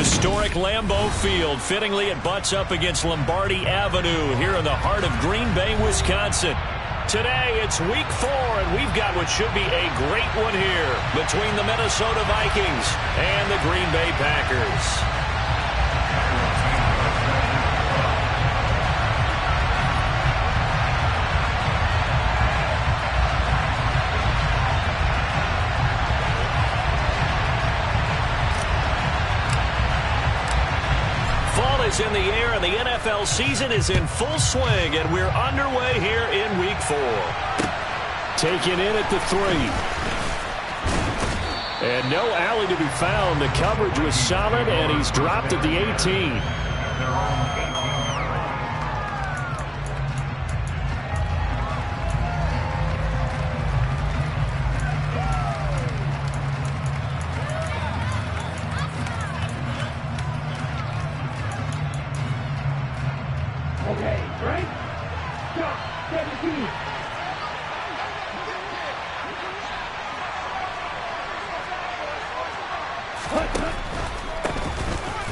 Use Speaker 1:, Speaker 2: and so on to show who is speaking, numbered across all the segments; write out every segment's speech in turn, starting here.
Speaker 1: Historic Lambeau Field. Fittingly, it butts up against Lombardi Avenue here in the heart of Green Bay, Wisconsin. Today, it's week 4, and we've got what should be a great one here between the Minnesota Vikings and the Green Bay Packers. In the air, and the NFL season is in full swing, and we're underway here in week 4. Taken in at the 3. And no alley to be found. The coverage was solid, and he's dropped at the 18.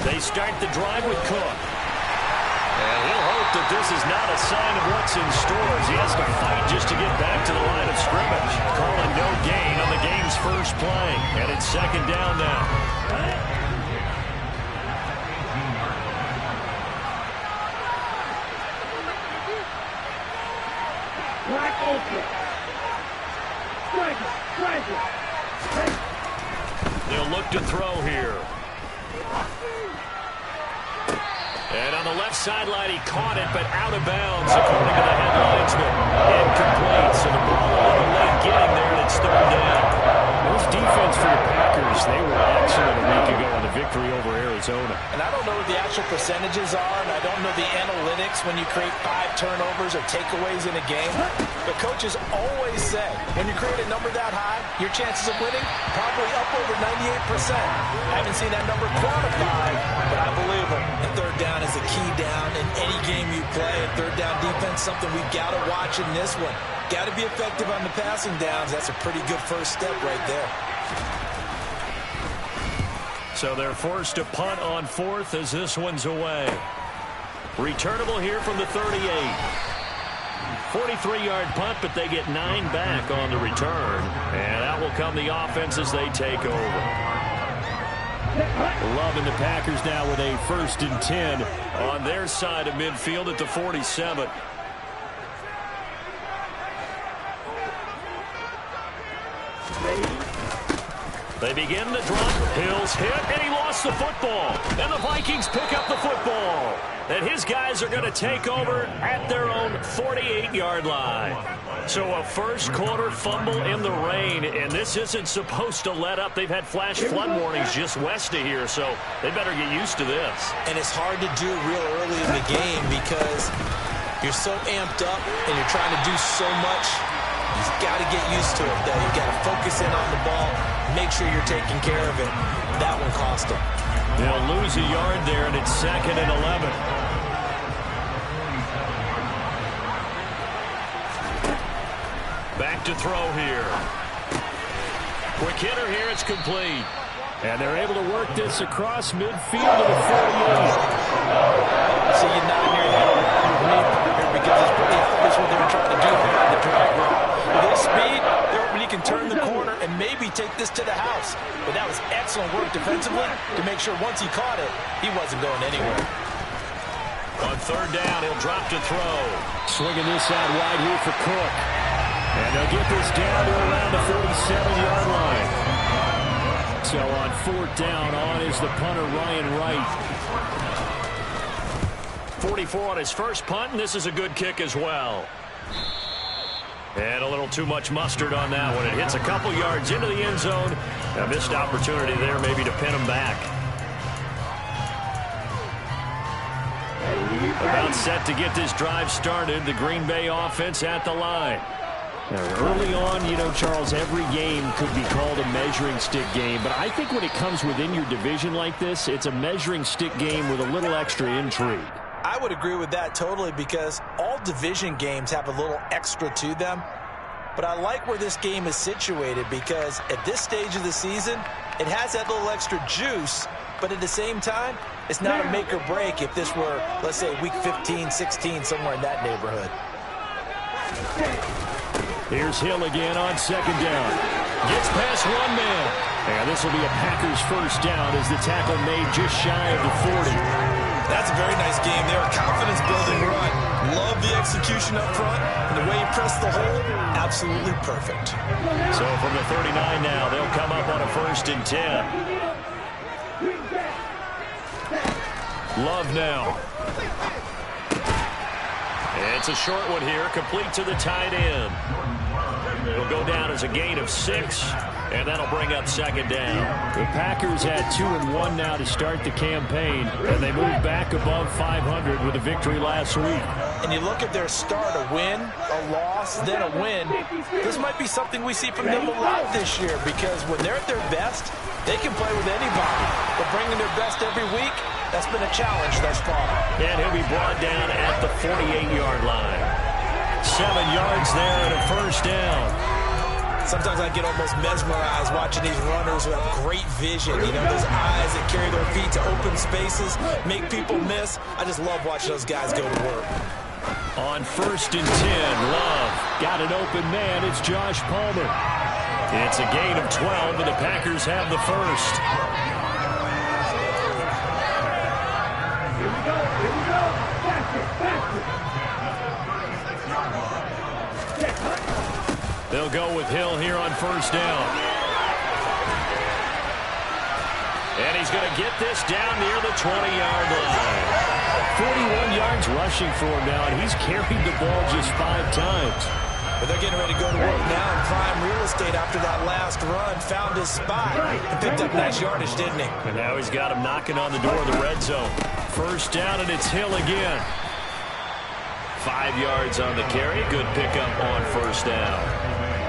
Speaker 1: They start the drive with Cook. And he'll hope that this is not a sign of what's in store as he has to fight just to get back to the line of scrimmage. Calling no gain on the game's first play. And it's second down now. They'll look to throw here. And on the left sideline, he caught it, but out of bounds, according to the headlinesman. Incomplete, so the ball a little late getting there, and it's third down. This defense for the Packers, they were excellent a week ago in the victory over Arizona.
Speaker 2: And I don't know what the actual percentages are, and I don't know the analytics when you create 5 turnovers or takeaways in a game. But coaches always say, when you create a number that high, your chances of winning probably up over 98%. I haven't seen that number quantified, but I believe them. And third down is a key down in any game you play. And third down defense, something we've got to watch in this one. Got to be effective on the passing downs. That's a pretty good first step right there.
Speaker 1: So they're forced to punt on 4th as this one's away. Returnable here from the 38. 43-yard punt, but they get 9 back on the return. And out will come the offense as they take over. Loving the Packers now with a 1st and 10 on their side of midfield at the 47. They begin the drop. Hill's hit, and he lost the football. And the Vikings pick up the football. And his guys are going to take over at their own 48-yard line. So a first-quarter fumble in the rain, and this isn't supposed to let up. They've had flash flood warnings just west of here, so they better get used to this.
Speaker 2: And it's hard to do real early in the game because you're so amped up and you're trying to do so much. You've got to get used to it, though. You've got to focus in on the ball, make sure you're taking care of it. That one cost them.
Speaker 1: They'll lose a yard there, and it's 2nd and 11. Back to throw here. Quick hitter here, it's complete. And they're able to work this across midfield to the 48.
Speaker 2: So you're not near that because it's pretty obvious what they were trying to do there in the drag route. With his speed, he can turn the corner and maybe take this to the house. But that was excellent work defensively to make sure once he caught it, he wasn't going anywhere.
Speaker 1: On 3rd down, he'll drop to throw. Swinging this out wide here for Cook. And they'll get this down to around the 47-yard line. So on 4th down, on is the punter, Ryan Wright. 44 on his first punt, and this is a good kick as well. And a little too much mustard on that one. It hits a couple yards into the end zone. A missed opportunity there maybe to pin him back. About set to get this drive started. The Green Bay offense at the line. Now, early on, you know, Charles, every game could be called a measuring stick game. But I think when it comes within your division like this, it's a measuring stick game with a little extra intrigue.
Speaker 2: I would agree with that totally because all division games have a little extra to them. But I like where this game is situated because at this stage of the season, it has that little extra juice But at the same time, it's not a make or break if this were, let's say, week 15, 16, somewhere in that neighborhood.
Speaker 1: Here's Hill again on second down. Gets past one man. And this will be a Packers first down as the tackle made just shy of the 40.
Speaker 2: That's a very nice game there. Confidence-building run. Love the execution up front. And the way he pressed the hole, absolutely perfect.
Speaker 1: So from the 39 now, they'll come up on a 1st and 10. Love now. It's a short one here, complete to the tight end. It'll go down as a gain of 6, and that'll bring up second down. The Packers had 2-1 now to start the campaign, and they moved back above 500 with a victory last week.
Speaker 2: And you look at their start, a win, a loss, then a win. This might be something we see from them a lot this year, because when they're at their best, they can play with anybody. But bringing their best every week, that's been a challenge thus far.
Speaker 1: And he'll be brought down at the 48-yard line. 7 yards there and a first down.
Speaker 2: Sometimes I get almost mesmerized watching these runners who have great vision. You know, those eyes that carry their feet to open spaces, make people miss. I just love watching those guys go to work.
Speaker 1: On 1st and 10, Love got an open man. It's Josh Palmer. It's a gain of 12, and the Packers have the first. They'll go with Hill here on 1st down. And he's going to get this down near the 20-yard line. 41 yards rushing for him now, and he's carried the ball just 5 times.
Speaker 2: But they're getting ready to go to work now in prime real estate after that last run. Found his spot and picked up nice yardage, didn't he?
Speaker 1: And now he's got him knocking on the door of the red zone. 1st down, and it's Hill again. 5 yards on the carry. Good pickup on 1st down.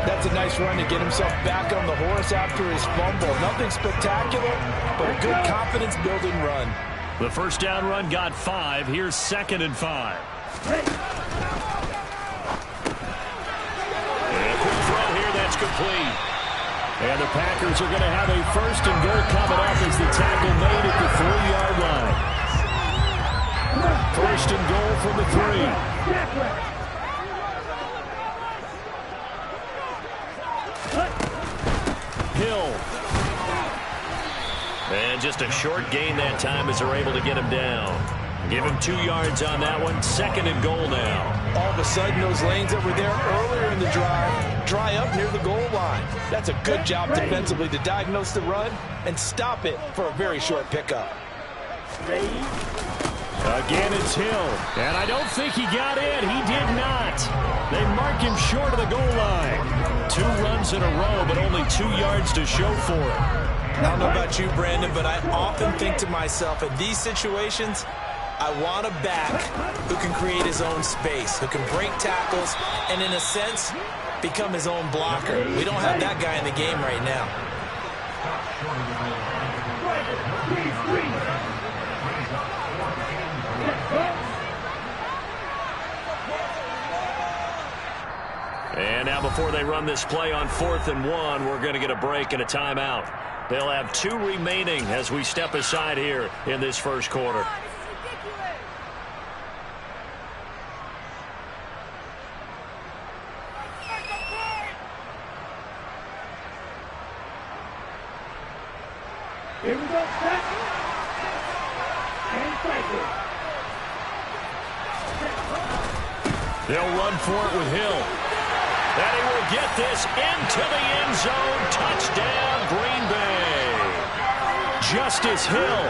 Speaker 2: That's a nice run to get himself back on the horse after his fumble. Nothing spectacular, but a good confidence-building run.
Speaker 1: The 1st down run got 5. Here's 2nd and 5. And a quick throw here, that's complete. And the Packers are going to have a 1st and goal coming up as the tackle made at the 3-yard line. 1st and goal from the 3. Hill. And just a short gain that time as they're able to get him down. Give him 2 yards on that one. 2nd and goal now.
Speaker 2: All of a sudden, those lanes that were there earlier in the drive dry up near the goal line. That's a good job defensively to diagnose the run and stop it for a very short pickup.
Speaker 1: Again, it's Hill. And I don't think he got in. He did not. They mark him short of the goal line. 2 runs in a row, but only 2 yards to show for it.
Speaker 2: I don't know about you, Brandon, but I often think to myself, in these situations, I want a back who can create his own space, who can break tackles, and in a sense, become his own blocker. We don't have that guy in the game right now.
Speaker 1: And now before they run this play on 4th and 1, we're going to get a break and a timeout. They'll have 2 remaining as we step aside here in this 1st quarter.
Speaker 3: Here we go, set. And cycle.
Speaker 1: They'll run for it with Hill. And he will get this into the end zone. Touchdown, Green Bay. Justice Hill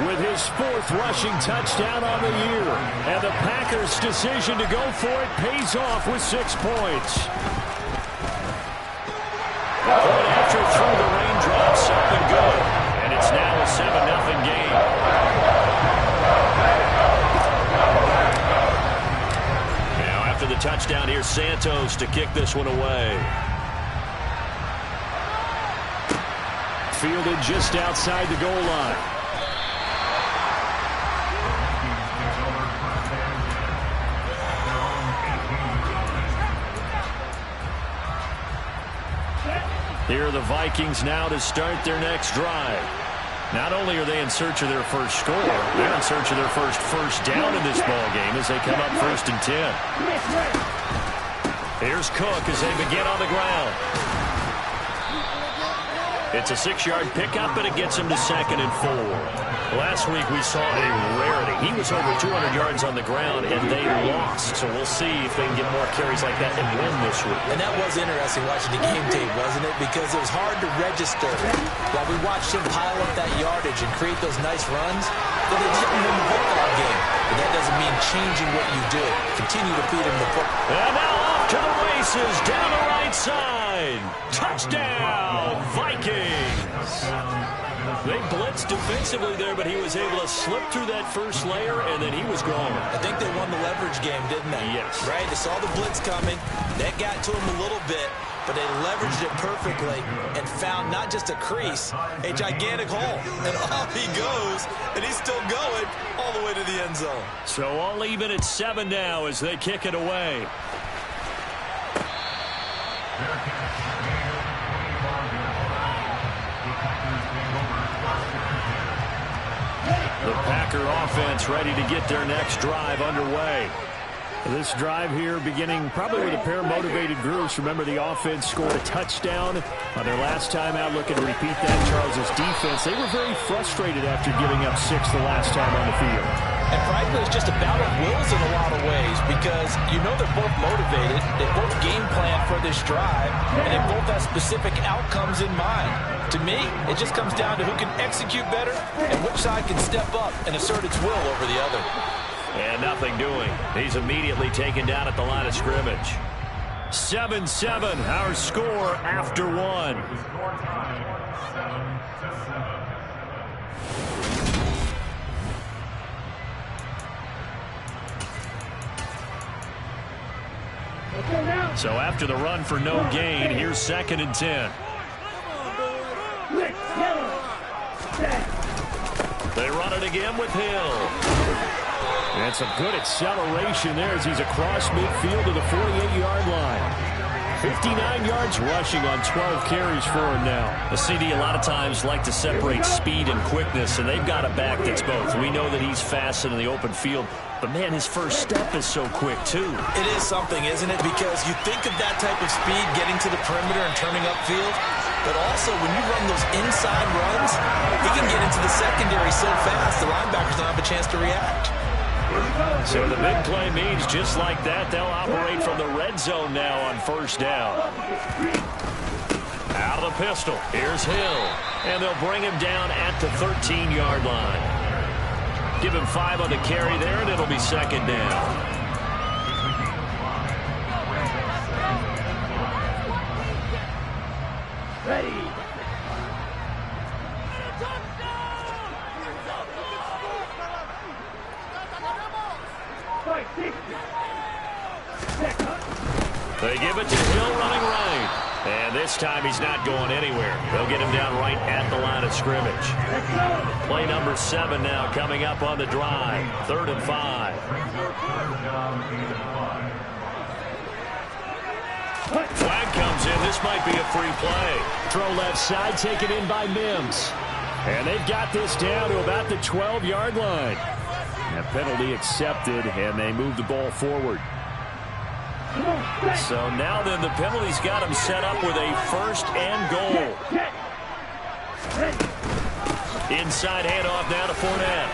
Speaker 1: with his 4th rushing touchdown on the year. And the Packers' decision to go for it pays off with 6 points. Point after through the raindrops, something good. And it's now a 7-0 game. The touchdown here, Santos to kick this one away. Fielded just outside the goal line. Here are the Vikings now to start their next drive. Not only are they in search of their first score, they're in search of their first down in this ball game as they come up 1st and 10. Here's Cook as they begin on the ground. It's a 6-yard pickup, and it gets him to 2nd and 4. Last week we saw a rarity. He was over 200 yards on the ground, and they lost. So we'll see if they can get more carries like that and win this week.
Speaker 2: And that was interesting watching the game tape, wasn't it? Because it was hard to register while we watched him pile up that yardage and create those nice runs that they didn't win the football game. But that doesn't mean changing what you do. Continue to feed him the football.
Speaker 1: And now off to the races down the right side. Touchdown, Vikings. They blitzed defensively there, but he was able to slip through that first layer, and then he was gone.
Speaker 2: I think they won the leverage game, didn't they?
Speaker 1: Yes.
Speaker 2: Right? They saw the blitz coming. That got to him a little bit, but they leveraged it perfectly and found not just a crease, a gigantic hole. And off he goes, and he's still going all the way to the end zone.
Speaker 1: So all even at 7 now as they kick it away. The Packer offense ready to get their next drive underway. This drive here beginning probably with a pair of motivated groups. Remember, the offense scored a touchdown on their last time out, looking to repeat that. Charles' defense, they were very frustrated after giving up 6 the last time on the field.
Speaker 2: And frankly, it's just a battle of wills in a lot of ways because you know they're both motivated, they both game plan for this drive, and they both have specific outcomes in mind. To me, it just comes down to who can execute better and which side can step up and assert its will over the other.
Speaker 1: And nothing doing. He's immediately taken down at the line of scrimmage. 7-7, our score after 1. So after the run for no gain, here's 2nd and 10. They run it again with Hill. And some good acceleration there as he's across midfield to the 48-yard line. 59 yards rushing on 12 carries for him now. The CD a lot of times like to separate speed and quickness, and they've got a back that's both. We know that he's fast in the open field, but man, his first step is so quick too.
Speaker 2: It is something, isn't it? Because you think of that type of speed getting to the perimeter and turning upfield, but also when you run those inside runs, he can get into the secondary so fast the linebackers don't have a chance to react.
Speaker 1: So the big play means just like that, they'll operate from the red zone now on 1st down. Out of the pistol, here's Hill. And they'll bring him down at the 13-yard line. Give him 5 on the carry there, and it'll be 2nd down.
Speaker 3: Ready.
Speaker 1: They give it to Hill running right. And this time he's not going anywhere. They'll get him down right at the line of scrimmage. Play number 7 now coming up on the drive. 3rd and 5. Flag comes in. This might be a free play. Throw left side taken in by Mims. And they've got this down to about the 12-yard line. A penalty accepted, and they move the ball forward. So now then the penalty's got him set up with a 1st and goal. Inside handoff now to Fournette.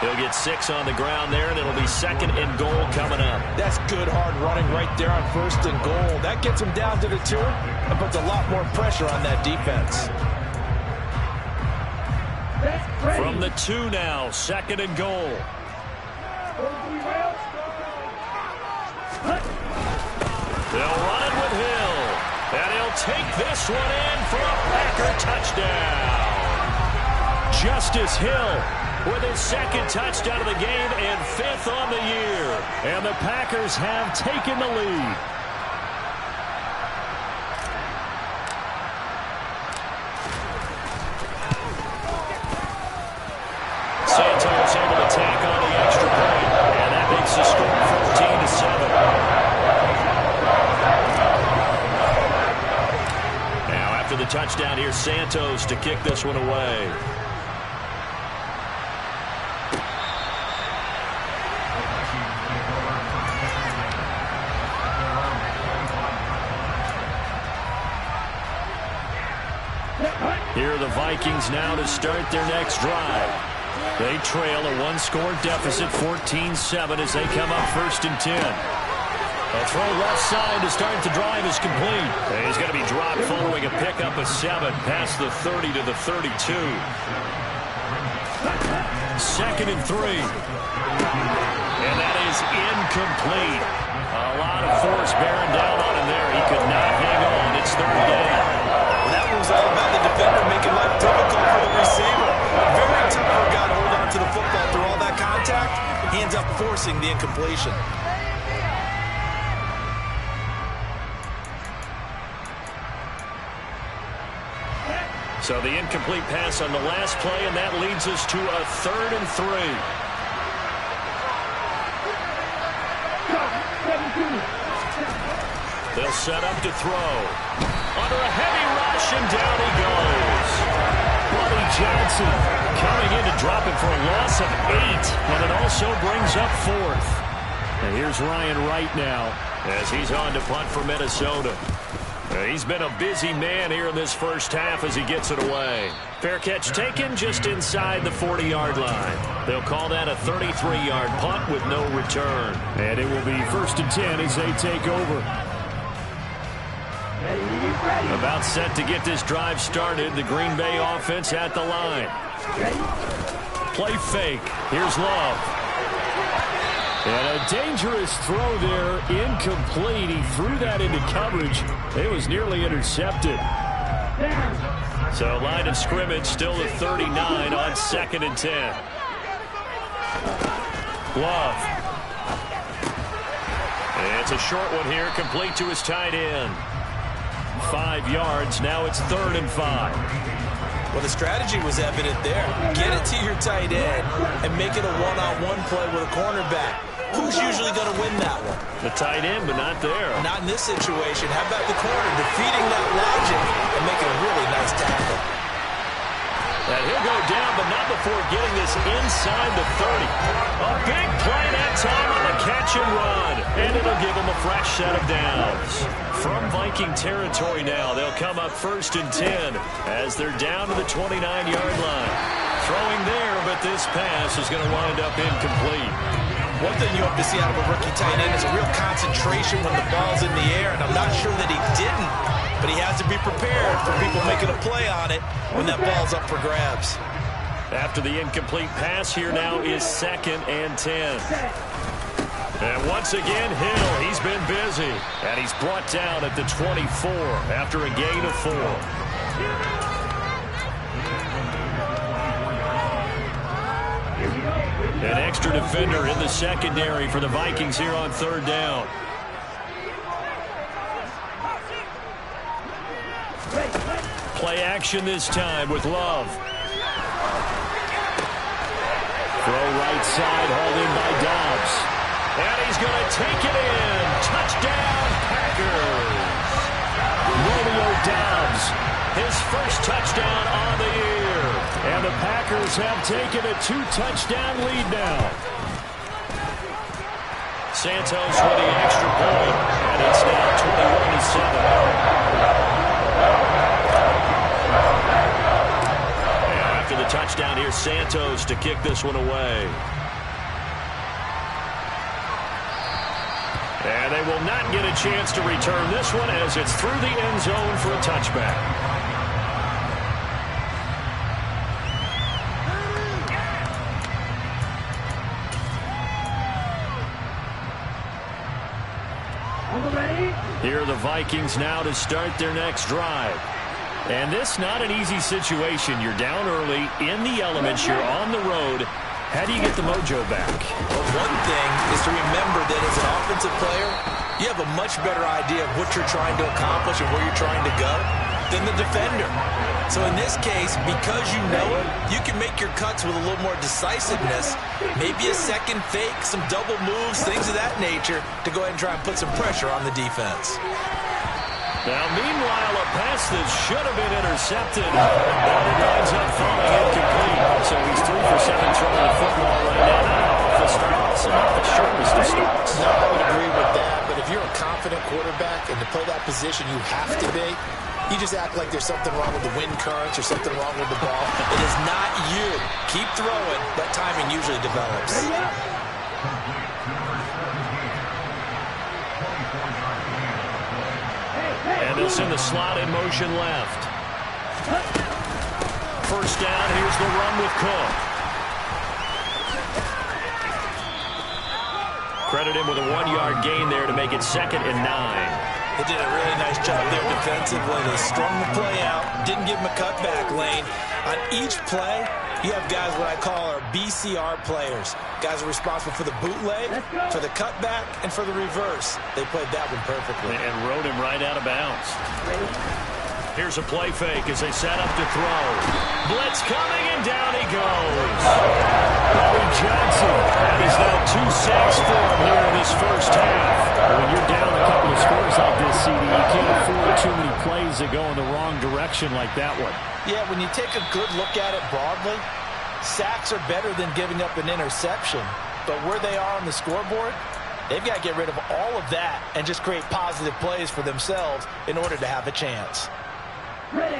Speaker 1: He'll get 6 on the ground there, and it'll be 2nd and goal coming up.
Speaker 2: That's good hard running right there on 1st and goal. That gets him down to the 2 and puts a lot more pressure on that defense.
Speaker 1: From the 2 now, 2nd and goal. They'll run it with Hill. And he'll take this one in for a Packer touchdown. Justice Hill with his 2nd touchdown of the game and 5th on the year. And the Packers have taken the lead. Santos able to tack on the extra point, and that makes the score 14-7. Now after the touchdown here, Santos to kick this one away. Here are the Vikings now to start their next drive. They trail a one-score deficit, 14-7, as they come up 1st and 10. A throw left side to start the drive is complete. And he's going to be dropped following a pickup of 7 past the 30 to the 32. 2nd and 3. And that is incomplete. A lot of force bearing down on him there. He could not hang on. It's 3rd down.
Speaker 2: That was all about the defender making life difficult for the receiver. Very tough for a guy to hold on to the football through all that contact. He ends up forcing the incompletion.
Speaker 1: So the incomplete pass on the last play, and that leads us to a 3rd and 3. They'll set up to throw. Under a heavy rush, and down he goes. Buddy Johnson coming in to drop it for a loss of 8, and it also brings up 4th. And here's Ryan Wright now as he's on to punt for Minnesota. He's been a busy man here in this first half as he gets it away. Fair catch taken just inside the 40-yard line. They'll call that a 33-yard punt with no return. And it will be 1st and 10 as they take over. About set to get this drive started. The Green Bay offense at the line. Play fake. Here's Love. And a dangerous throw there, incomplete. He threw that into coverage. It was nearly intercepted. So line of scrimmage still at 39 on 2nd and 10. Love. And it's a short one here, complete to his tight end. 5 yards, now it's 3rd and 5.
Speaker 2: Well, the strategy was evident there. Get it to your tight end and make it a one-on-one play with a cornerback. Who's usually going to win that one?
Speaker 1: The tight end, but not there.
Speaker 2: Not in this situation. How about the corner defeating that logic and making a really nice tackle?
Speaker 1: And he'll go down, but not before getting this inside the 30. A big play that time on the catch and run. And it'll give him a fresh set of downs. From Viking territory now, they'll come up 1st and 10 as they're down to the 29-yard line. Throwing there, but this pass is going to wind up incomplete.
Speaker 2: One thing you hope to see out of a rookie tight end is a real concentration when the ball's in the air, and I'm not sure that he didn't, but he has to be prepared for people making a play on it when that ball's up for grabs.
Speaker 1: After the incomplete pass, here now is 2nd and 10. And once again, Hill, he's been busy, and he's brought down at the 24 after a gain of 4. An extra defender in the secondary for the Vikings here on 3rd down. Play action this time with Love. Throw right side, hauled in by Dobbs. And he's going to take it in. Touchdown, Packers. Romeo Dobbs, his first touchdown on the year. And the Packers have taken a 2-touchdown lead now. Santos with the extra point, and it's now 21-7. And after the touchdown, here's Santos to kick this one away. And they will not get a chance to return this one as it's through the end zone for a touchback. Here are the Vikings now to start their next drive. And this not an easy situation. You're down early, in the elements, you're on the road. How do you get the mojo back?
Speaker 2: Well, one thing is to remember that as an offensive player, you have a much better idea of what you're trying to accomplish and where you're trying to go than the defender. So in this case, because you know it, you can make your cuts with a little more decisiveness, maybe a second fake, some double moves, things of that nature, to go ahead and try and put some pressure on the defense.
Speaker 1: Now, meanwhile, a pass that should have been intercepted, but it ends up falling incomplete. So he's 3 for 7 throwing the football right now. Not an awful start, also not the sharpest of starts.
Speaker 2: No, I would agree with that. But if you're a confident quarterback and to play that position, you have to be. You just act like there's something wrong with the wind currents or something wrong with the ball. It is not you. Keep throwing. That timing usually develops.
Speaker 1: And they'll send the slot in motion left. First down, here's the run with Cook. Credit him with a 1-yard gain there to make it 2nd and 9.
Speaker 2: They did a really nice job there defensively. They strung the play out, didn't give him a cutback lane. On each play, you have guys what I call our BCR players. Guys are responsible for the bootleg, for the cutback, and for the reverse. They played that one perfectly.
Speaker 1: And rode him right out of bounds. Here's a play fake as they set up to throw. Blitz coming, and down he goes. Larry Johnson, that is now 2 sacks for him here in this first half. When you're down a couple of scores like this, CD, you can't afford too many plays that go in the wrong direction like that one.
Speaker 2: Yeah, when you take a good look at it broadly, sacks are better than giving up an interception. But where they are on the scoreboard, they've got to get rid of all of that and just create positive plays for themselves in order to have a chance.
Speaker 3: Ready.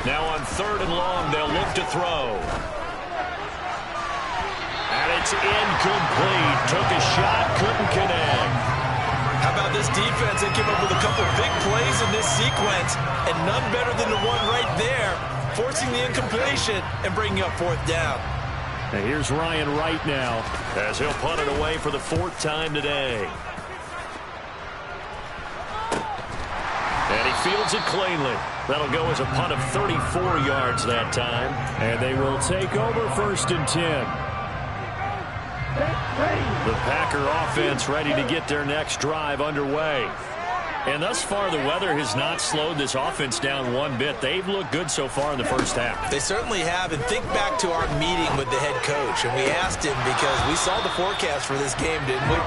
Speaker 1: Now on 3rd and long, they'll look to throw. And it's incomplete. Took a shot, couldn't connect.
Speaker 2: How about this defense? They came up with a couple big plays in this sequence, and none better than the one right there, forcing the incompletion and bringing up 4th down.
Speaker 1: And here's Ryan Wright now, as he'll punt it away for the 4th time today. And he fields it cleanly. That'll go as a punt of 34 yards that time. And they will take over 1st and 10. The Packer offense ready to get their next drive underway. And thus far, the weather has not slowed this offense down one bit. They've looked good so far in the first half.
Speaker 2: They certainly have. And think back to our meeting with the head coach. And we asked him because we saw the forecast for this game, didn't we?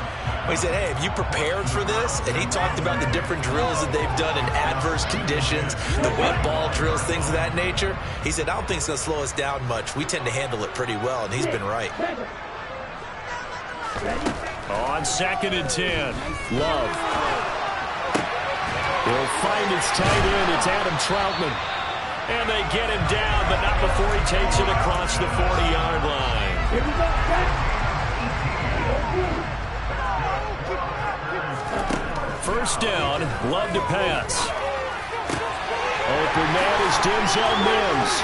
Speaker 2: We said, hey, have you prepared for this? And he talked about the different drills that they've done in adverse conditions, the wet ball drills, things of that nature. He said, I don't think it's going to slow us down much. We tend to handle it pretty well, and he's been right.
Speaker 1: On 2nd and 10, Love. He'll find his tight end. It's Adam Troutman. And they get him down, but not before he takes it across the 40-yard line. First down, Love to pass. Open man is Denzel Mims.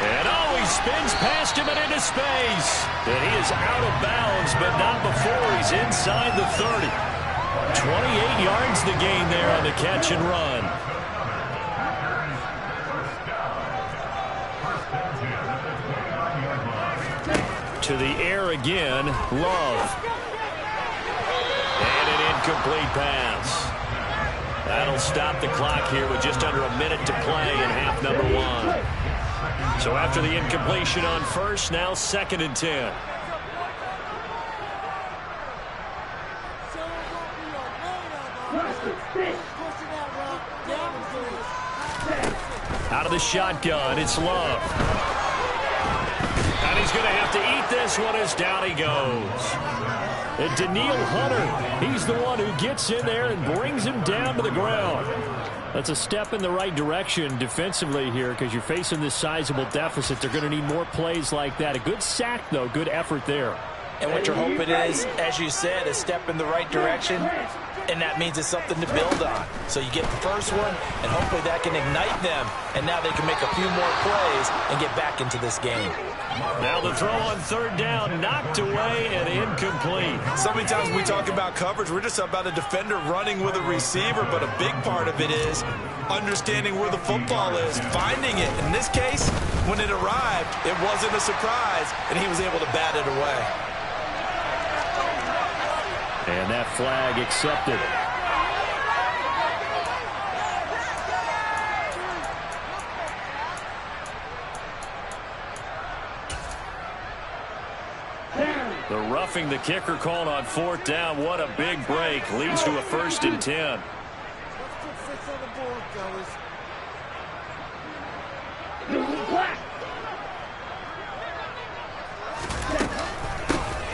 Speaker 1: And he spins past him and into space. And he is out of bounds, but not before he's inside the 30. 28 yards the gain there on the catch and run. To the air again, Love. And an incomplete pass. That'll stop the clock here with just under a minute to play in half number 1. So after the incompletion on first, now 2nd and 10. Out of the shotgun, it's Love. And he's going to have to eat this one as down he goes. And Daniil Hunter, he's the one who gets in there and brings him down to the ground. That's a step in the right direction defensively here because you're facing this sizable deficit. They're going to need more plays like that. A good sack, though. Good effort there.
Speaker 2: And what you're hoping is, as you said, a step in the right direction, and that means it's something to build on. So you get the first one, and hopefully that can ignite them, and now they can make a few more plays and get back into this game.
Speaker 1: Now the throw on 3rd down, knocked away and incomplete.
Speaker 2: So many times when we talk about coverage, we're just about a defender running with a receiver, but a big part of it is understanding where the football is, finding it. In this case, when it arrived, it wasn't a surprise, and he was able to bat it away.
Speaker 1: And that flag accepted. The roughing the kicker called on 4th down. What a big break. Leads to a 1st and 10.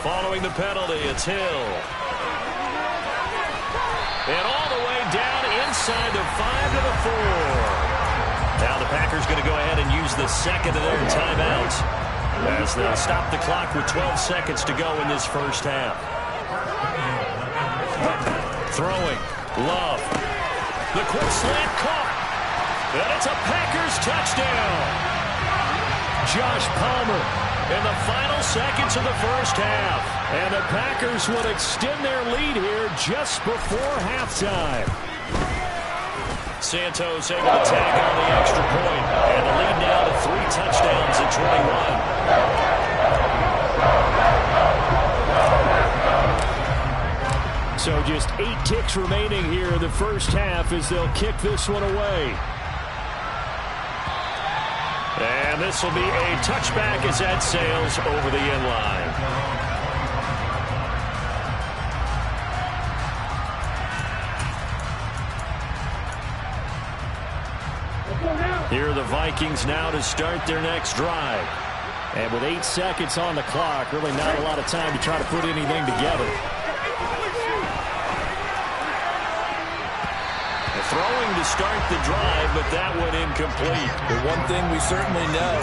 Speaker 1: Following the penalty, it's Hill. And all the way down inside the 5 to the 4. Now the Packers going to go ahead and use the second of their timeouts as they'll stop the clock with 12 seconds to go in this first half. Throwing. Love. The quick slant caught. And it's a Packers touchdown. Josh Palmer in the final seconds of the first half. And the Packers will extend their lead here just before halftime. Santos able to tag on the extra point. And the lead now to 3 touchdowns at 21. So just 8 kicks remaining here in the first half as they'll kick this one away. And this will be a touchback as that sails over the end line. Here are the Vikings now to start their next drive. And with 8 seconds on the clock, really not a lot of time to try to put anything together. Throwing to start the drive, but that went incomplete.
Speaker 2: The one thing we certainly know,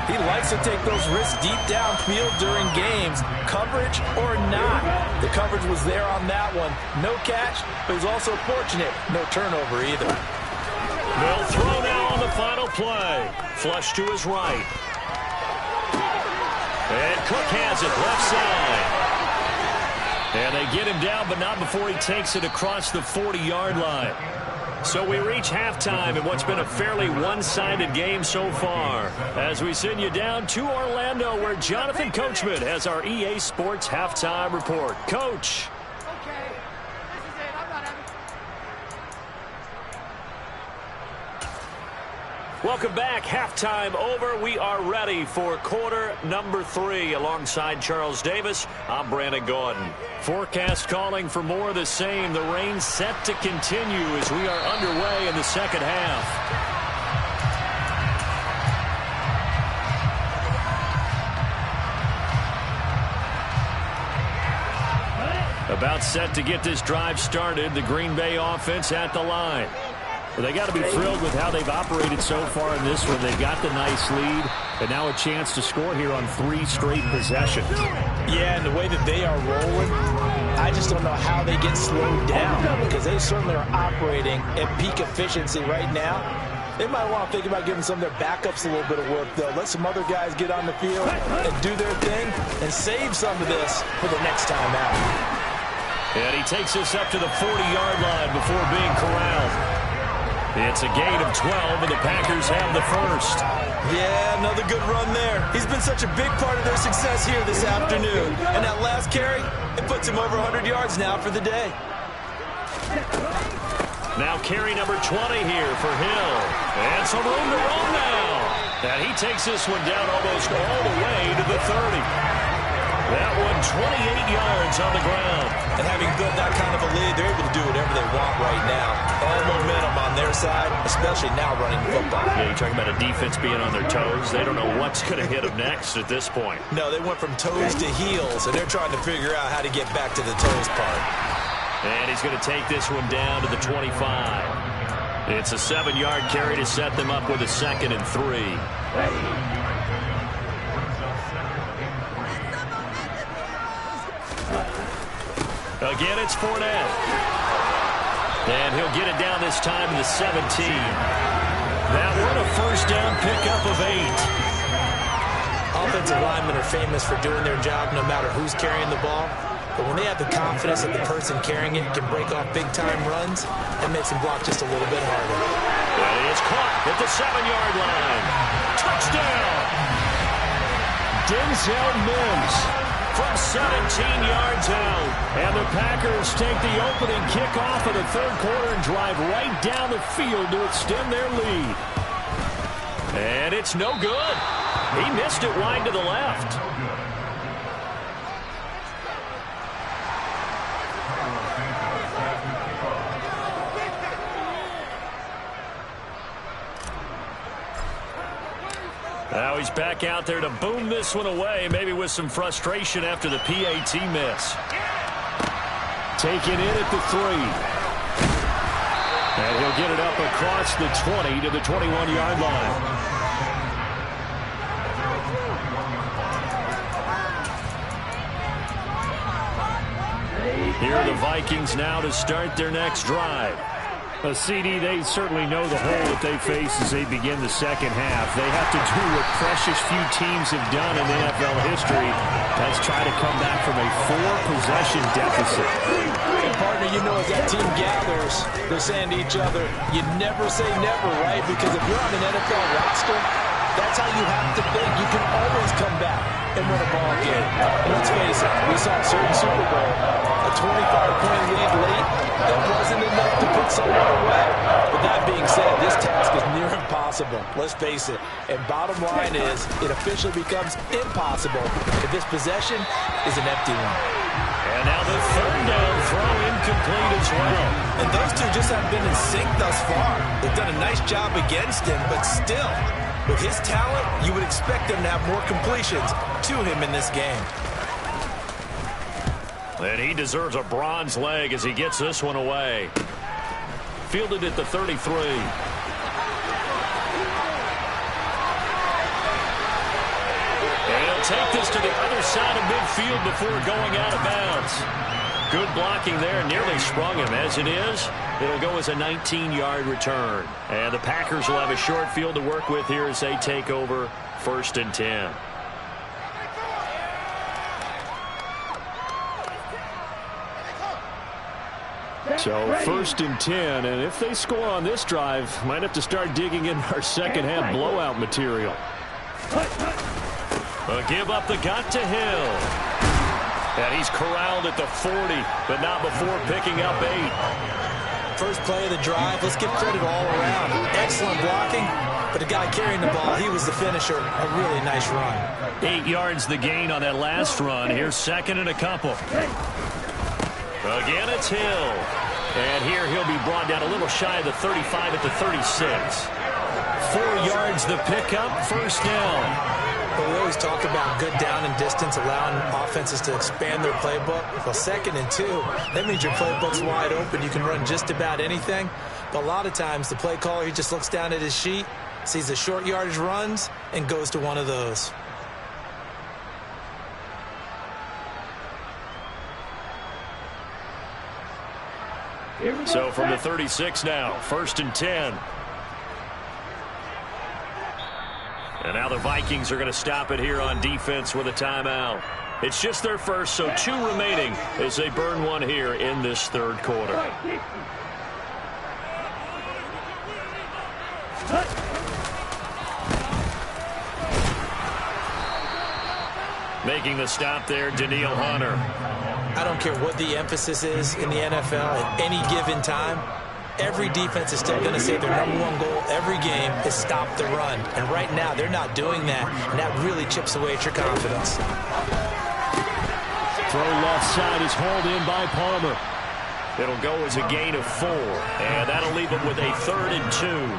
Speaker 2: he likes to take those risks deep downfield during games, coverage or not. The coverage was there on that one. No catch, but he's also fortunate. No turnover either.
Speaker 1: They'll throw now on the final play. Flush to his right. And Cook has it left side. And they get him down, but not before he takes it across the 40-yard line. So we reach halftime in what's been a fairly one-sided game so far. As we send you down to Orlando, where Jonathan Coachman has our EA Sports halftime report. Coach. Welcome back. Halftime over. We are ready for quarter number 3. Alongside Charles Davis, I'm Brandon Gordon. Forecast calling for more of the same. The rain set to continue as we are underway in the second half. About set to get this drive started. The Green Bay offense at the line. Well, they got to be thrilled with how they've operated so far in this one. They've got the nice lead, and now a chance to score here on 3 straight possessions.
Speaker 2: Yeah, and the way that they are rolling, I just don't know how they get slowed down, because they certainly are operating at peak efficiency right now. They might want to think about giving some of their backups a little bit of work, though. Let some other guys get on the field and do their thing and save some of this for the next time out.
Speaker 1: And he takes us up to the 40-yard line before being corralled. It's a gain of 12, and the Packers have the first.
Speaker 2: Yeah, another good run there. He's been such a big part of their success here this afternoon. And that last carry, it puts him over 100 yards now for the day.
Speaker 1: Now carry number 20 here for Hill. And some room to roam now. And he takes this one down almost all the way to the 30. That one 28 yards on the ground.
Speaker 2: And having built that kind of a lead, they're able to do whatever they want right now. All momentum on their side, especially now running the football.
Speaker 1: Yeah, you're talking about a defense being on their toes. They don't know what's going to hit them next at this point.
Speaker 2: No, they went from toes to heels, and they're trying to figure out how to get back to the toes part.
Speaker 1: And he's going to take this one down to the 25. It's a 7-yard carry to set them up with a 2nd and 3. Again, it's Fournette. And he'll get it down this time to the 17. That one a first down pickup of 8.
Speaker 2: Offensive linemen are famous for doing their job no matter who's carrying the ball. But when they have the confidence that the person carrying it can break off big-time runs, it makes them block just a little bit harder.
Speaker 1: And he is caught at the 7-yard line. Touchdown! Denzel Mims from 17 yards out. And the Packers take the opening kickoff of the 3rd quarter and drive right down the field to extend their lead. And it's no good. He missed it wide to the left. Now he's back out there to boom this one away, maybe with some frustration after the PAT miss. Taken in at the 3. And he'll get it up across the 20 to the 21-yard line. Here are the Vikings now to start their next drive. A CD, they certainly know the hole that they face as they begin the second half. They have to do what precious few teams have done in NFL history. That's try to come back from a 4-possession deficit.
Speaker 2: And partner, you know, as that team gathers, they're saying to each other, you never say never, right? Because if you're on an NFL roster, that's how you have to think. You can always come back and win a ball game. Let's face it, we saw a certain Super Bowl, a 25-point lead late. That wasn't enough to put someone away. But that being said, this task is near impossible. Let's face it. And bottom line is, it officially becomes impossible if this possession is an empty one.
Speaker 1: And now the third down throw incomplete as well.
Speaker 2: And those two just have been in sync thus far. They've done a nice job against him, but still, with his talent, you would expect him to have more completions to him in this game.
Speaker 1: And he deserves a bronze leg as he gets this one away. Fielded at the 33. And he'll take this to the other side of midfield before going out of bounds. Good blocking there, nearly sprung him. As it is, it'll go as a 19-yard return. And the Packers will have a short field to work with here as they take over 1st and 10. So 1st and 10, and if they score on this drive, might have to start digging in our second half blowout material. Give up the gut to Hill. And he's corralled at the 40, but not before picking up 8.
Speaker 2: First play of the drive, let's give credit all around. Excellent blocking, but the guy carrying the ball, he was the finisher. A really nice run.
Speaker 1: 8 yards the gain on that last run. Here's 2nd and a couple. Again, it's Hill. And here he'll be brought down a little shy of the 35 at the 36. 4 yards the pickup, 1st down.
Speaker 2: Well, we always talk about good down and distance, allowing offenses to expand their playbook. Well, 2nd and 2, that means your playbook's wide open. You can run just about anything. But a lot of times, the play caller, he just looks down at his sheet, sees the short yardage runs, and goes to one of those.
Speaker 1: So from the 36 now, 1st and 10. And now the Vikings are going to stop it here on defense with a timeout. It's just their first, so 2 remaining as they burn one here in this 3rd quarter. Making the stop there, Danielle Hunter.
Speaker 2: I don't care what the emphasis is in the NFL at any given time. Every defense is still going to say their #1 goal every game is stop the run. And right now, they're not doing that, and that really chips away at your confidence.
Speaker 1: Throw left side is hauled in by Palmer. It'll go as a gain of 4, and that'll leave them with a 3rd and 2.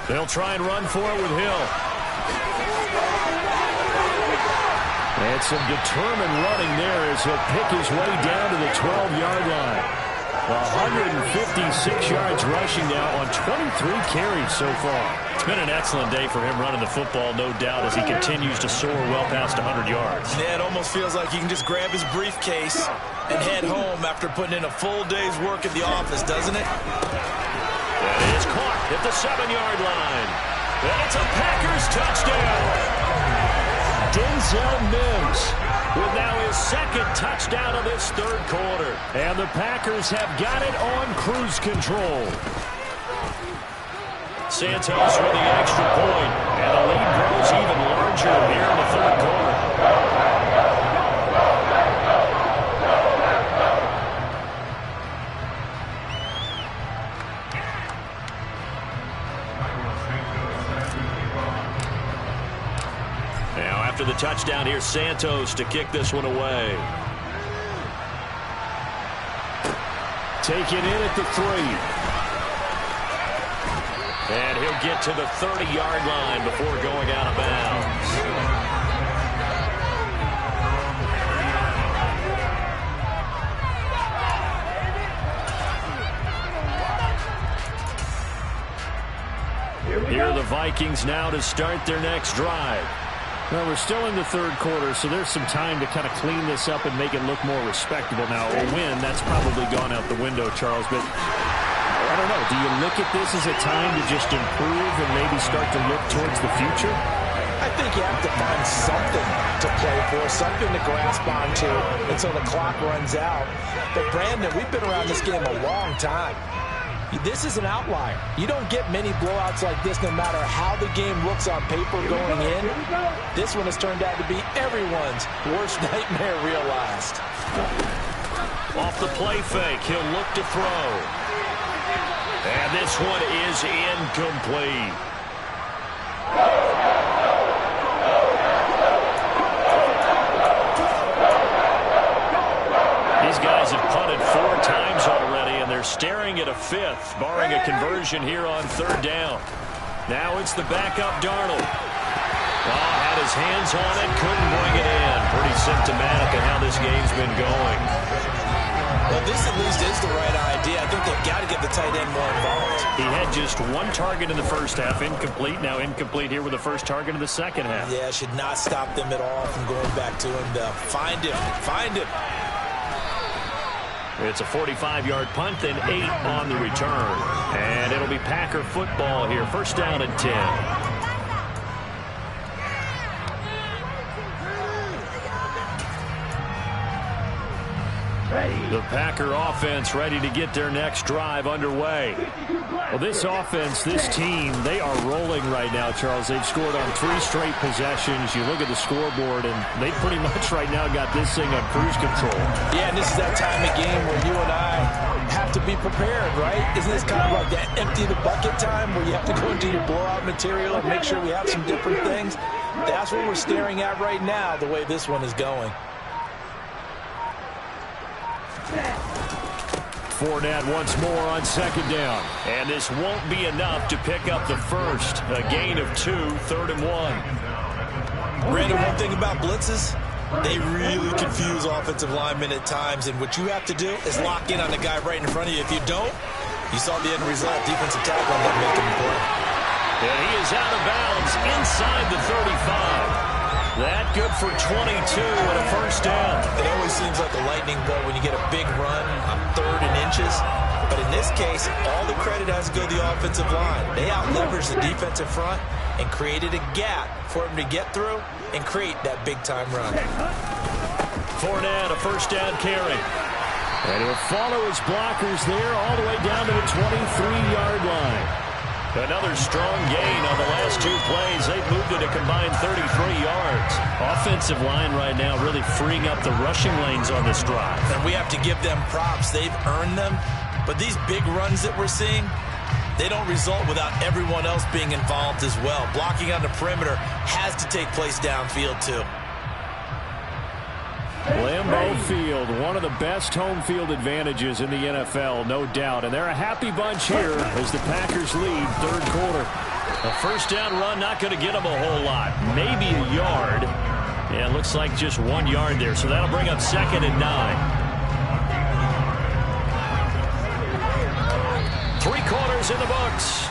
Speaker 1: They'll try and run for it with Hill. And some determined running there as he'll pick his way down to the 12-yard line. 156 yards rushing now on 23 carries so far. It's been an excellent day for him running the football, no doubt, as he continues to soar well past 100 yards.
Speaker 2: Yeah, it almost feels like he can just grab his briefcase and head home after putting in a full day's work at the office, doesn't it?
Speaker 1: That is caught at the 7-yard line. And it's a Packers touchdown. Denzel Mims with now his 2nd touchdown of this 3rd quarter. And the Packers have got it on cruise control. Santos with the extra point, and the lead grows even larger here in the 3rd quarter. touchdown here, Santos, to kick this one away.
Speaker 3: Take it in at the 3.
Speaker 1: And he'll get to the 30-yard line before going out of bounds. Here are the Vikings now to start their next drive.
Speaker 3: Well, we're still in the third quarter, so there's some time to kind of clean this up and make it look more respectable. Now, a win, that's probably gone out the window, Charles, but I don't know. Do you look at this as a time to just improve and maybe start to look towards the future?
Speaker 2: I think you have to find something to play for, something to grasp onto until the clock runs out. But, Brandon, we've been around this game a long time. This is an outlier. You don't get many blowouts like this no matter how the game looks on paper going in. This one has turned out to be everyone's worst nightmare realized.
Speaker 1: Off the play fake, he'll look to throw. And this one is incomplete. These guys have punted 4 times already, and they're staring at a 5th, barring a conversion here on 3rd down. Now it's the backup Darnold. Had his hands on it, couldn't bring it in. Pretty symptomatic of how this game's been going.
Speaker 2: Well, this at least is the right idea. I think they've got to get the tight end more involved.
Speaker 1: He had just 1 target in the first half, incomplete. Now incomplete here with the first target in the second half.
Speaker 2: Yeah, should not stop them at all from going back to him to find him. Find him.
Speaker 1: It's a 45-yard punt, then 8 on the return. And it'll be Packer football here. First down and 10. The Packer offense ready to get their next drive underway.
Speaker 3: Well, this offense, this team, they are rolling right now, Charles. They've scored on 3 straight possessions. You look at the scoreboard, and they pretty much right now got this thing on cruise control.
Speaker 2: Yeah, and this is that time of game where you and I have to be prepared, right? Isn't this kind of like that empty the bucket time where you have to go into your blowout material and make sure we have some different things? That's what we're staring at right now, the way this one is going.
Speaker 1: Fournette once more on 2nd down. And this won't be enough to pick up the first. A gain of 2, 3rd and 1.
Speaker 2: Brandon, one thing about blitzes, they really confuse offensive linemen at times. And what you have to do is lock in on the guy right in front of you. If you don't, you saw the end result. Defensive tackle not making the play.
Speaker 1: And he is out of bounds inside the 35. That good for 22 and a first down.
Speaker 2: It always seems like a lightning bolt when you get a big run on 3rd and inches. But in this case, all the credit has to go to the offensive line. They out-leveraged the defensive front and created a gap for him to get through and create that big-time run.
Speaker 1: Fournette, a first down carry. And he'll follow his blockers there all the way down to the 23-yard line. Another strong gain on the last 2 plays. They've moved it a combined 33 yards. Offensive line right now really freeing up the rushing lanes on this drive.
Speaker 2: And we have to give them props. They've earned them. But these big runs that we're seeing, they don't result without everyone else being involved as well. Blocking on the perimeter has to take place downfield too.
Speaker 3: Lambeau Field, one of the best home field advantages in the NFL, no doubt. And they're a happy bunch here as the Packers lead 3rd quarter.
Speaker 1: A first down run not going to get them a whole lot. Maybe a yard. Yeah, it looks like just 1 yard there. So that'll bring up 2nd and 9. 3 quarters in the books.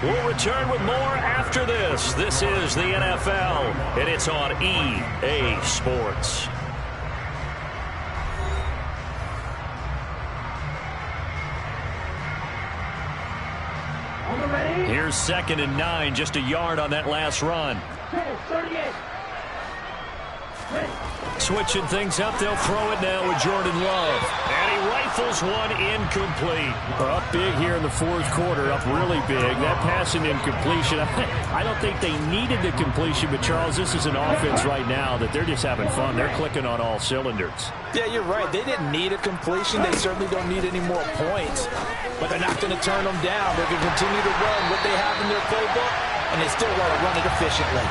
Speaker 1: We'll return with more after this. This is the NFL, and it's on EA Sports. Here's 2nd and 9, just a yard on that last run. Switching things up, they'll throw it now with Jordan Love. And he rifles one incomplete.
Speaker 3: Up big here in the 4th quarter, up really big. That passing incompletion, I don't think they needed the completion, but Charles, this is an offense right now that they're just having fun. They're clicking on all cylinders.
Speaker 2: Yeah, you're right. They didn't need a completion. They certainly don't need any more points. But they're not going to turn them down. They're going to continue to run what they have in their playbook, and they still want to run it efficiently.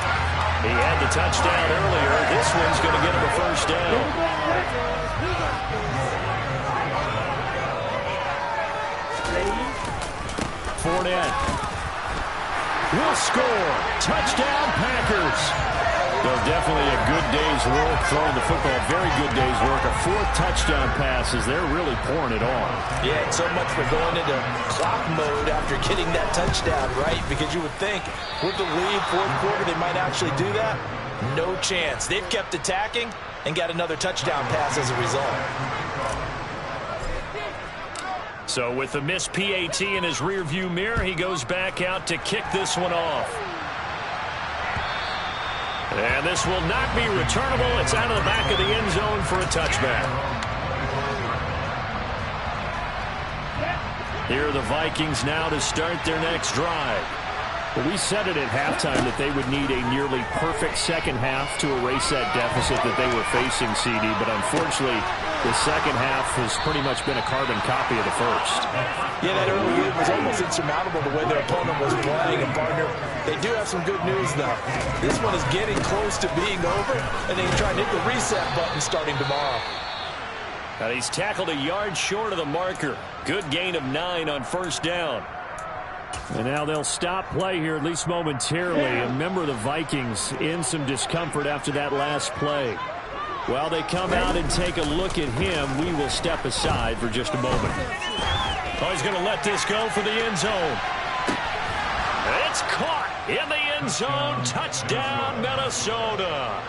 Speaker 1: He had the touchdown earlier. This one's going to get him a first down. Fournette will score. Touchdown, Packers. Well, definitely a good day's work throwing the football. Very good day's work. A 4th touchdown pass as they're really pouring it on.
Speaker 2: Yeah, and so much for going into clock mode after getting that touchdown, right? Because you would think with the lead, 4th quarter, they might actually do that. No chance. They've kept attacking and got another touchdown pass as a result.
Speaker 1: So with the missed PAT in his rearview mirror, he goes back out to kick this one off. And this will not be returnable. It's out of the back of the end zone for a touchback. Here are the Vikings now to start their next drive.
Speaker 3: Well, we said it at halftime that they would need a nearly perfect second half to erase that deficit that they were facing, CD. But unfortunately, the second half has pretty much been a carbon copy of the first.
Speaker 2: Yeah, that early lead was almost insurmountable the way their opponent was playing. And, partner, they do have some good news, though. This one is getting close to being over, and they can try and hit the reset button starting tomorrow.
Speaker 1: And he's tackled a yard short of the marker. Good gain of 9 on first down.
Speaker 3: And now they'll stop play here, at least momentarily. A member of the Vikings in some discomfort after that last play. While they come out and take a look at him, we will step aside for just a moment.
Speaker 1: Oh, he's going to let this go for the end zone. It's caught in the end zone. Touchdown, Minnesota.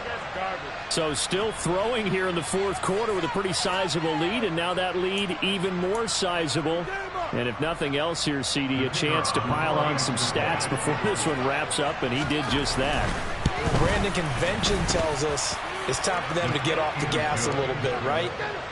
Speaker 3: So still throwing here in the 4th quarter with a pretty sizable lead, and now that lead even more sizable. And if nothing else here, CD, a chance to pile on some stats before this one wraps up, and he did just that.
Speaker 2: Brandon, convention tells us it's time for them to get off the gas a little bit, right?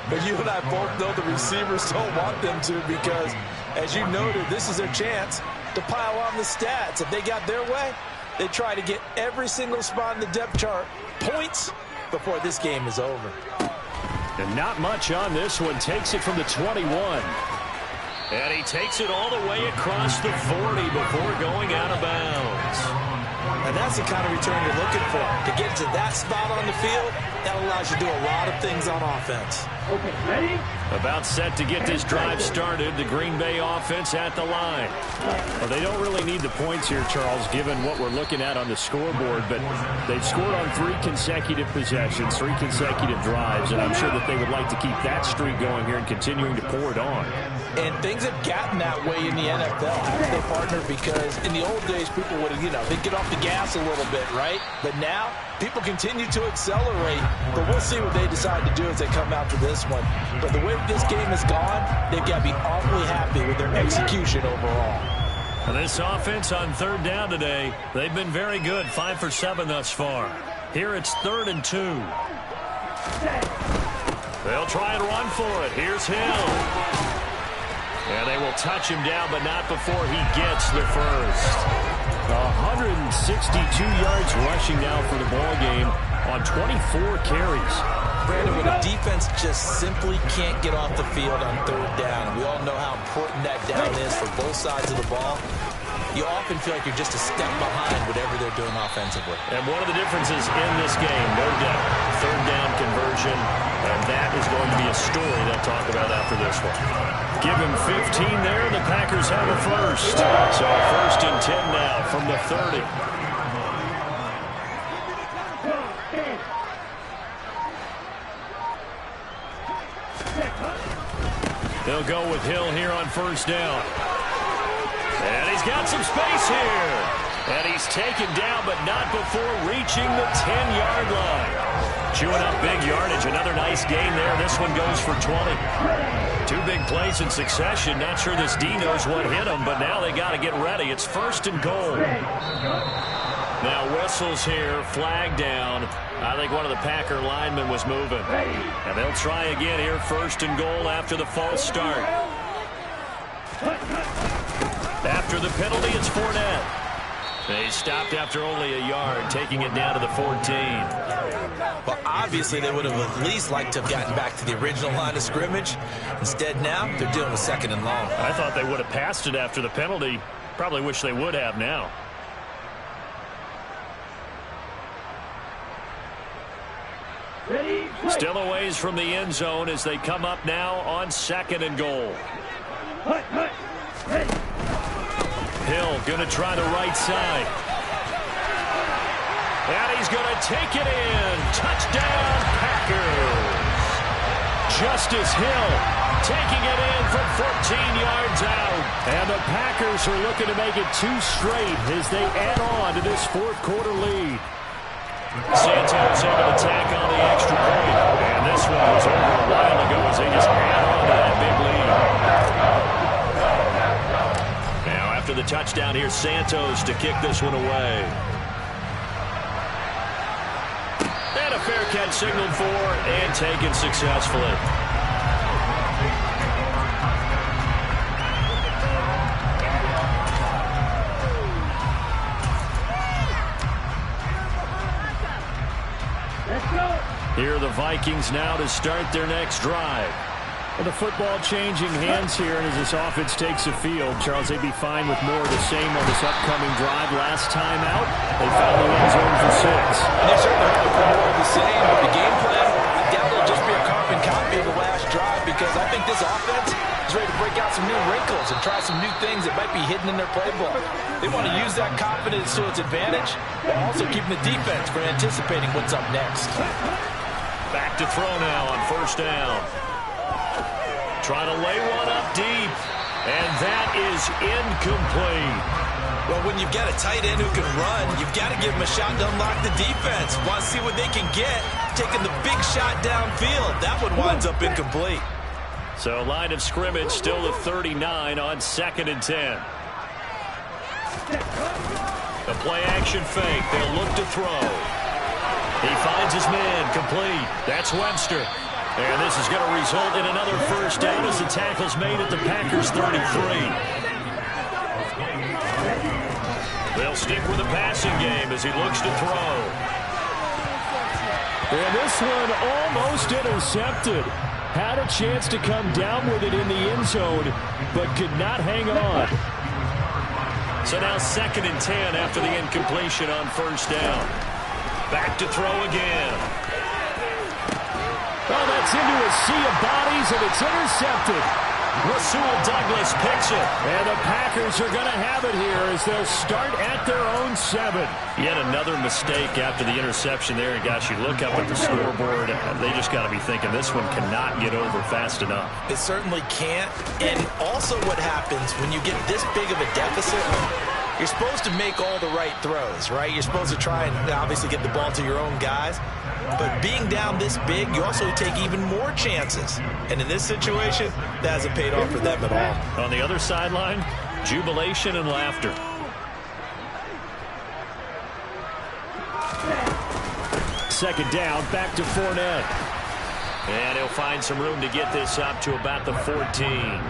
Speaker 2: But you and I both know the receivers don't want them to because, as you noted, this is their chance to pile on the stats. If they got their way, they try to get every single spot in the depth chart points before this game is over.
Speaker 3: And not much on this one. Takes it from the 21.
Speaker 1: And he takes it all the way across the 40 before going out of bounds.
Speaker 2: And that's the kind of return you're looking for. To get to that spot on the field, that allows you to do a lot of things on offense.
Speaker 1: Okay, ready? About set to get this drive started. The Green Bay offense at the line.
Speaker 3: Well, they don't really need the points here, Charles, given what we're looking at on the scoreboard. But they've scored on 3 consecutive possessions, 3 consecutive drives. And I'm sure that they would like to keep that streak going here and continuing to pour it on.
Speaker 2: And things have gotten that way in the NFL, haven't they, partner? Because in the old days, people would, they'd get off the gas a little bit, right? But now, people continue to accelerate. But we'll see what they decide to do as they come out to this one. But the way this game has gone, they've got to be awfully happy with their execution overall.
Speaker 1: And this offense on 3rd down today, they've been very good. 5 for 7 thus far. Here it's 3rd and 2. They'll try and run for it. Here's Hill. And they will touch him down, but not before he gets the first.
Speaker 3: 162 yards rushing now for the ball game on 24 carries.
Speaker 2: Brandon, when a defense just simply can't get off the field on 3rd down, we all know how important that down is for both sides of the ball. You often feel like you're just a step behind whatever they're doing offensively.
Speaker 1: And one of the differences in this game, no doubt, 3rd down conversion, and that is going to be a story they'll talk about after this one. Give him 15 there, the Packers have a first. So 1st and 10 now from the 30. They'll go with Hill here on 1st down. And he's got some space here. And he's taken down, but not before reaching the 10-yard line. Chewing up big yardage. Another nice gain there. This one goes for 20. 2 big plays in succession. Not sure this D knows what hit him, but now they got to get ready. It's 1st and goal. Now whistles here. Flag down. I think one of the Packer linemen was moving. And they'll try again here. 1st and goal after the false start. After the penalty, it's Fournette. They stopped after only a yard, taking it down to the 14.
Speaker 2: Well, obviously, they would have at least liked to have gotten back to the original line of scrimmage. Instead, now, they're dealing with 2nd and long.
Speaker 1: I thought they would have passed it after the penalty. Probably wish they would have now. Still a ways from the end zone as they come up now on 2nd and goal. Hill going to try the right side. And he's going to take it in. Touchdown, Packers. Justice Hill taking it in from 14 yards out. And the Packers are looking to make it 2 straight as they add on to this 4th quarter lead. Santos able to tack on the extra point. And this one was over a while ago as they just add on to that big lead. Now after the touchdown, here's Santos to kick this one away. And a fair catch signaled for and taken successfully. Here are the Vikings now to start their next drive.
Speaker 3: And the football changing hands here, and as this offense takes the field, Charles, they'd be fine with more of the same on this upcoming drive. Last time out, they found the end zone for 6.
Speaker 2: And they're certainly hoping for more of the same, but the game plan, I doubt it'll just be a carbon copy of the last drive, because I think this offense is ready to break out some new wrinkles and try some new things that might be hidden in their playbook. They want to use that confidence to its advantage, while also keeping the defense from anticipating what's up next.
Speaker 1: Back to throw now on 1st down. Trying to lay one up deep. And that is incomplete.
Speaker 2: Well, when you've got a tight end who can run, you've got to give him a shot to unlock the defense. Want to see what they can get. Taking the big shot downfield. That one winds up incomplete.
Speaker 1: So line of scrimmage still at 39 on 2nd and 10. The play action fake. They'll look to throw. He finds his man, complete. That's Webster. And this is going to result in another 1st down as the tackle's made at the Packers' 33. They'll stick with the passing game as he looks to throw.
Speaker 3: And this one almost intercepted. Had a chance to come down with it in the end zone, but could not hang on.
Speaker 1: So now 2nd and 10 after the incompletion on 1st down. Back to throw again.
Speaker 3: Oh, that's into a sea of bodies, and it's intercepted.
Speaker 1: Rasul Douglas picks it.
Speaker 3: And the Packers are going to have it here as they'll start at their own 7.
Speaker 1: Yet another mistake after the interception there. And gosh, you look up at the scoreboard, they just got to be thinking this one cannot get over fast enough.
Speaker 2: It certainly can't. And also what happens when you get this big of a deficit, you're supposed to make all the right throws, right? You're supposed to try and obviously get the ball to your own guys. But being down this big, you also take even more chances. And in this situation, that hasn't paid off for them at all.
Speaker 1: On the other sideline, jubilation and laughter.
Speaker 3: Second down, back to Fournette.
Speaker 1: And he'll find some room to get this up to about the 14.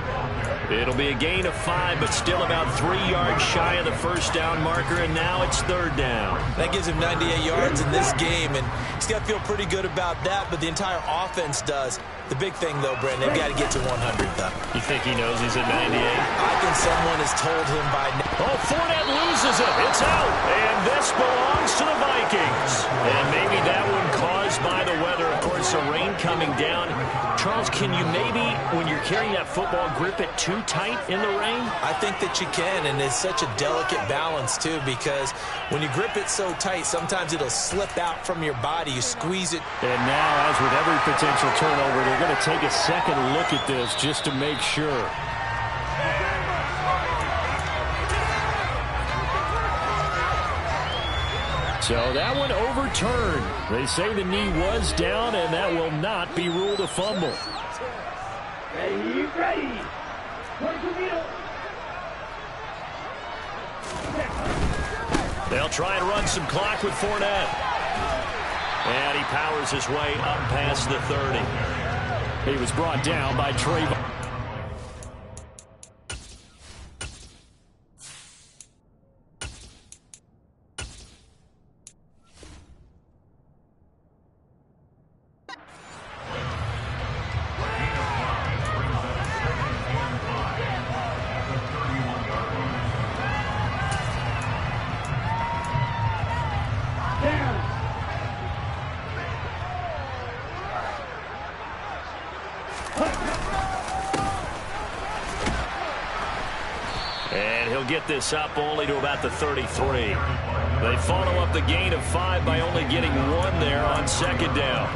Speaker 1: It'll be a gain of 5, but still about 3 yards shy of the 1st down marker, and now it's 3rd down.
Speaker 2: That gives him 98 yards in this game, and he's got to feel pretty good about that, but the entire offense does. The big thing, though, Brandon, they've got to get to 100, though.
Speaker 1: You think he knows he's at 98?
Speaker 2: I think someone has told him by now.
Speaker 1: Oh, Fournette loses it. It's out, and this belongs to the Vikings. And maybe that one caused by the weather. Of course, the rain coming down. Charles, can you maybe, when you're carrying that football, grip it too tight in the rain?
Speaker 2: I think that you can, and it's such a delicate balance, too, because when you grip it so tight, sometimes it'll slip out from your body. You squeeze it.
Speaker 3: And now, as with every potential turnover, they're going to take a second look at this just to make sure. So that one overturned. They say the knee was down, and that will not be ruled a fumble.
Speaker 4: Ready.
Speaker 1: They'll try and run some clock with Fournette. And he powers his way up past the 30.
Speaker 3: He was brought down by Trayvon.
Speaker 1: And he'll get this up only to about the 33. They follow up the gain of 5 by only getting 1 there on second down.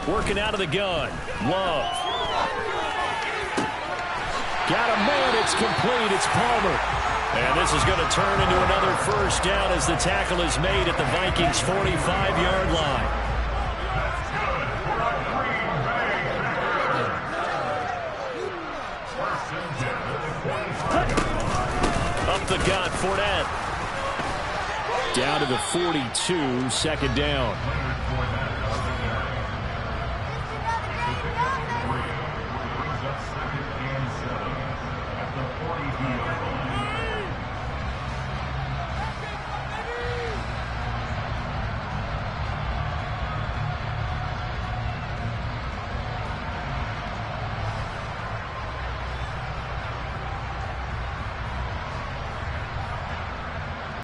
Speaker 1: Working out of the gun. Love. Got a man. It's complete. It's Palmer. And this is going to turn into another first down as the tackle is made at the Vikings' 45-yard line. Up the gut, Fournette. Down to the 42, second down.